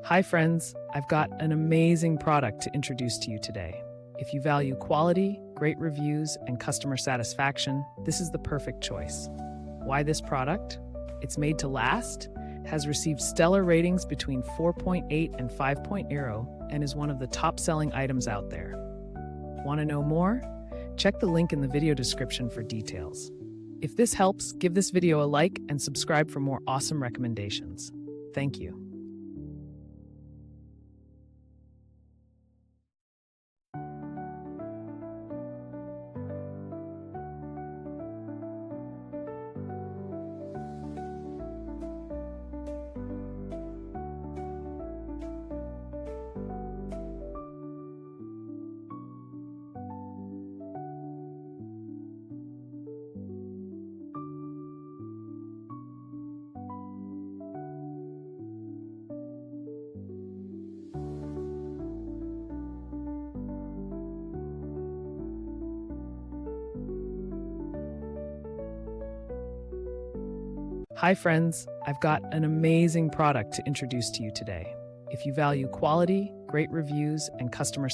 Hi friends, I've got an amazing product to introduce to you today. If you value quality, great reviews, and customer satisfaction, this is the perfect choice. Why this product? It's made to last, has received stellar ratings between 4.8 and 5.0, and is one of the top-selling items out there. Want to know more? Check the link in the video description for details. If this helps, give this video a like and subscribe for more awesome recommendations. Thank you. Hi friends, I've got an amazing product to introduce to you today. If you value quality, great reviews, and customer